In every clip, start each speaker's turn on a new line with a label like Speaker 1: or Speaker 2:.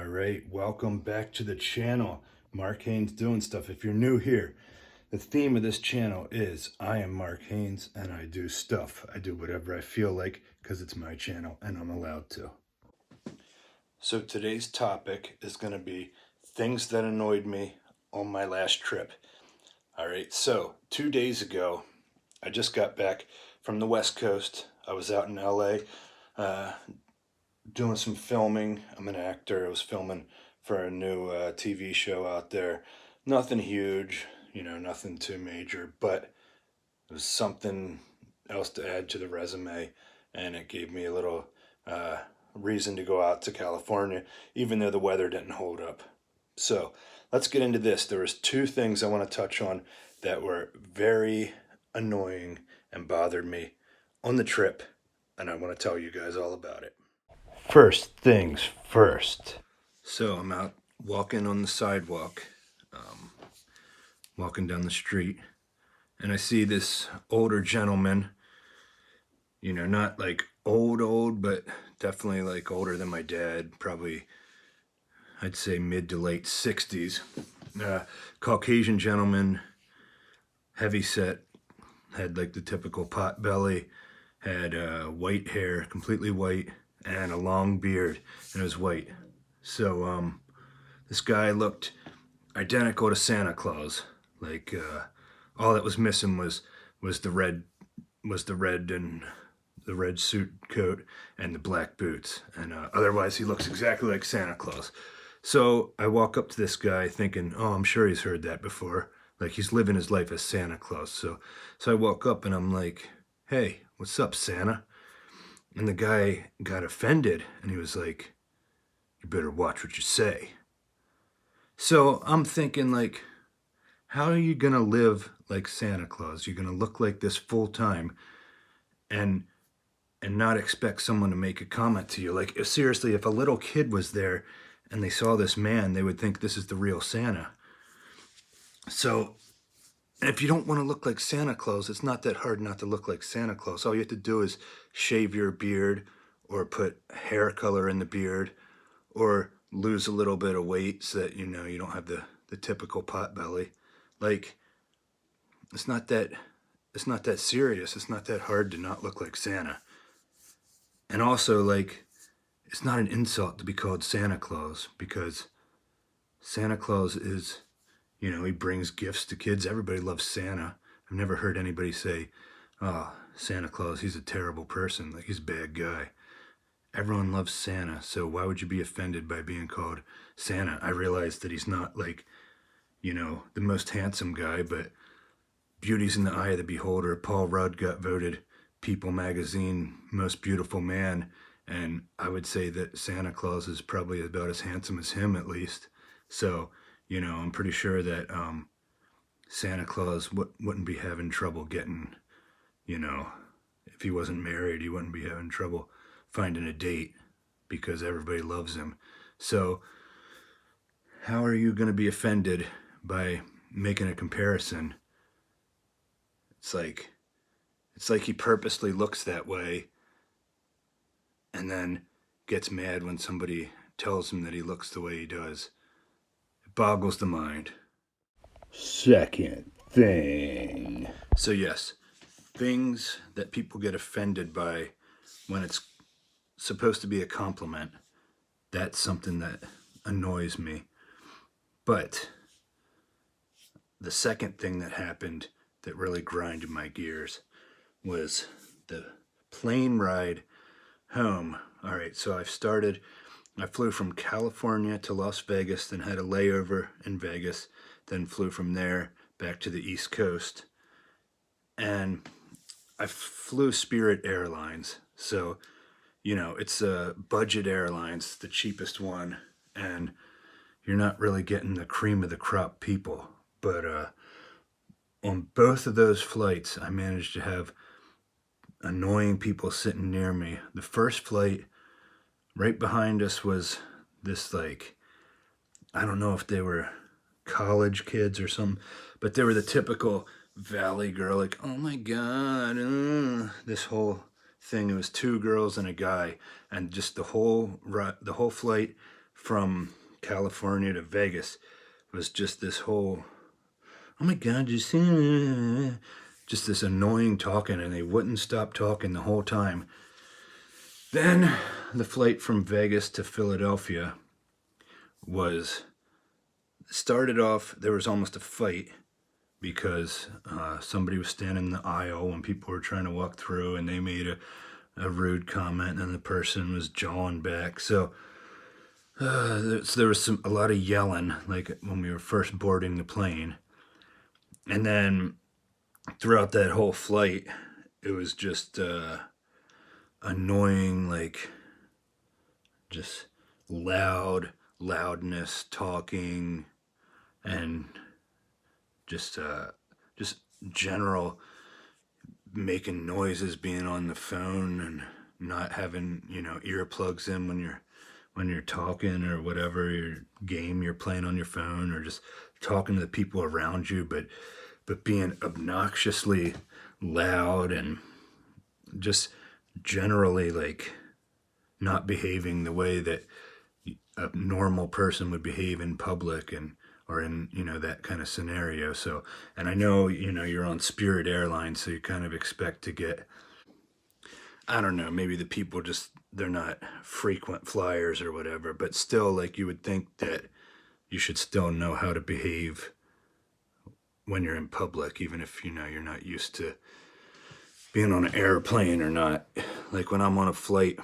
Speaker 1: All right, welcome back to the channel. Mark Haynes doing stuff. If you're new here, the theme of this channel is I am Mark Haynes and I do stuff. I do whatever I feel like because it's my channel and I'm allowed to. So today's topic is going to be things that annoyed me on my last trip. All right, so 2 days ago, I just got back from the West Coast. I was out in LA doing some filming. I'm an actor. I was filming for a new TV show out there. Nothing huge, nothing too major, but it was something else to add to the resume, and it gave me a little reason to go out to California, even though the weather didn't hold up. So let's get into this. There was two things I want to touch on that were very annoying and bothered me on the trip, and I want to tell you guys all about it. First things first. So I'm out walking on the sidewalk, walking down the street, and I see this older gentleman, not like old, but definitely like older than my dad, probably I'd say mid to late 60s. Caucasian gentleman, heavy set, had like the typical pot belly, had white hair, completely white, and a long beard, and it was white. So this guy looked identical to Santa Claus. Like all that was missing was the red and the red suit coat and the black boots, and otherwise he looks exactly like Santa Claus. So I walk up to this guy thinking, oh, I'm sure he's heard that before. Like he's living his life as Santa Claus. So I walk up and I'm like, hey, what's up, Santa? And the guy got offended and he was like, you better watch what you say. So I'm thinking, like, how are you going to live like Santa Claus? You're going to look like this full time and not expect someone to make a comment to you. Like, seriously, if a little kid was there and they saw this man, they would think this is the real Santa. So if you don't want to look like Santa Claus, it's not that hard not to look like Santa Claus. All you have to do is shave your beard or put hair color in the beard or lose a little bit of weight so that, you don't have the typical pot belly. Like, it's not that serious. It's not that hard to not look like Santa. And also, like, it's not an insult to be called Santa Claus, because Santa Claus is, he brings gifts to kids. Everybody loves Santa. I've never heard anybody say, oh, Santa Claus, he's a terrible person. Like, he's a bad guy. Everyone loves Santa, so why would you be offended by being called Santa? I realize that he's not, like, the most handsome guy, but beauty's in the eye of the beholder. Paul Rudd got voted People magazine most beautiful man, and I would say that Santa Claus is probably about as handsome as him, at least. So, I'm pretty sure that Santa Claus wouldn't be having trouble getting, if he wasn't married, he wouldn't be having trouble finding a date, because everybody loves him. So how are you going to be offended by making a comparison? It's like he purposely looks that way and then gets mad when somebody tells him that he looks the way he does. It boggles the mind. Second thing. So yes, things that people get offended by when it's supposed to be a compliment, that's something that annoys me. But the second thing that happened that really grinded my gears was the plane ride home. All right, so I flew from California to Las Vegas, then had a layover in Vegas, then flew from there back to the East Coast. And I flew Spirit Airlines. So, it's a budget airlines, the cheapest one, and you're not really getting the cream of the crop people. But on both of those flights, I managed to have annoying people sitting near me. The first flight, right behind us was this, like, I don't know if they were college kids or something, but they were the typical Valley girl, like, oh my God, this whole thing. It was two girls and a guy, and just the whole flight, from California to Vegas was just this whole, oh my God, just this annoying talking, and they wouldn't stop talking the whole time. Then the flight from Vegas to Philadelphia started off, there was almost a fight because somebody was standing in the aisle when people were trying to walk through, and they made a rude comment, and the person was jawing back. So there was a lot of yelling, like when we were first boarding the plane. And then throughout that whole flight, it was just annoying, like just loudness, talking, and just general making noises, being on the phone, and not having earplugs in when you're talking, or whatever your game you're playing on your phone, or just talking to the people around you, but being obnoxiously loud, and just generally like not behaving the way that a normal person would behave in public, or in that kind of scenario. So, and I know you're on Spirit Airlines, so you kind of expect to get, I don't know, maybe the people they're not frequent flyers or whatever, but still, like, you would think that you should still know how to behave when you're in public, even if you're not used to being on an airplane or not. Like when I'm on a flight,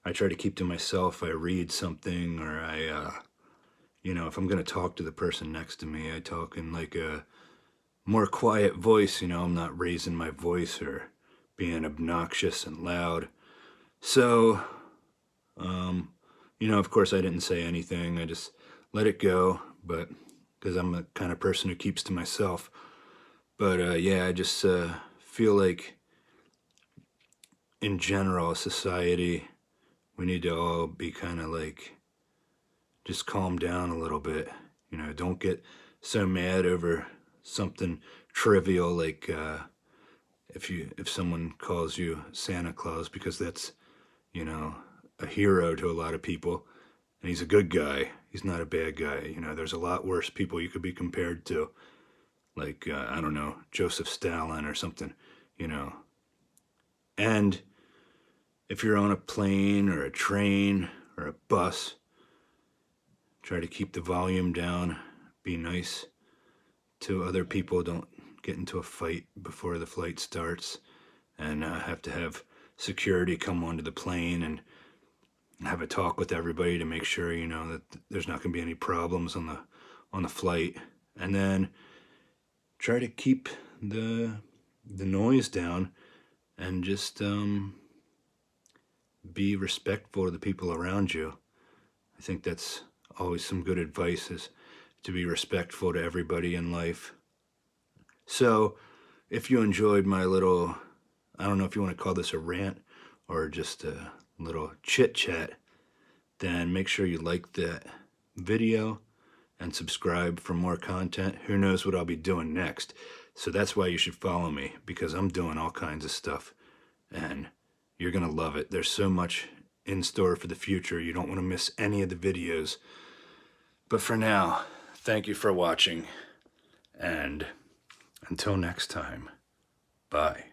Speaker 1: I try to keep to myself. I read something, or I if I'm going to talk to the person next to me, I talk in like a more quiet voice. I'm not raising my voice or being obnoxious and loud. So of course I didn't say anything. I just let it go, but because I'm the kind of person who keeps to myself. But yeah, I just feel like in general, society, we need to all be kind of like, just calm down a little bit. Don't get so mad over something trivial, like if someone calls you Santa Claus, because that's a hero to a lot of people, and he's a good guy. He's not a bad guy. There's a lot worse people you could be compared to, like I don't know, Joseph Stalin or something. And if you're on a plane or a train or a bus, try to keep the volume down. Be nice to other people. Don't get into a fight before the flight starts, and have to have security come onto the plane and have a talk with everybody to make sure that there's not going to be any problems on the flight. And then try to keep the noise down, and just be respectful of the people around you. I think that's always some good advice, is to be respectful to everybody in life. So if you enjoyed my little, I don't know if you want to call this a rant or just a little chit chat, then make sure you like that video and subscribe for more content. Who knows what I'll be doing next? So that's why you should follow me, because I'm doing all kinds of stuff, and you're going to love it. There's so much in store for the future. You don't want to miss any of the videos. But for now, thank you for watching, and until next time, bye.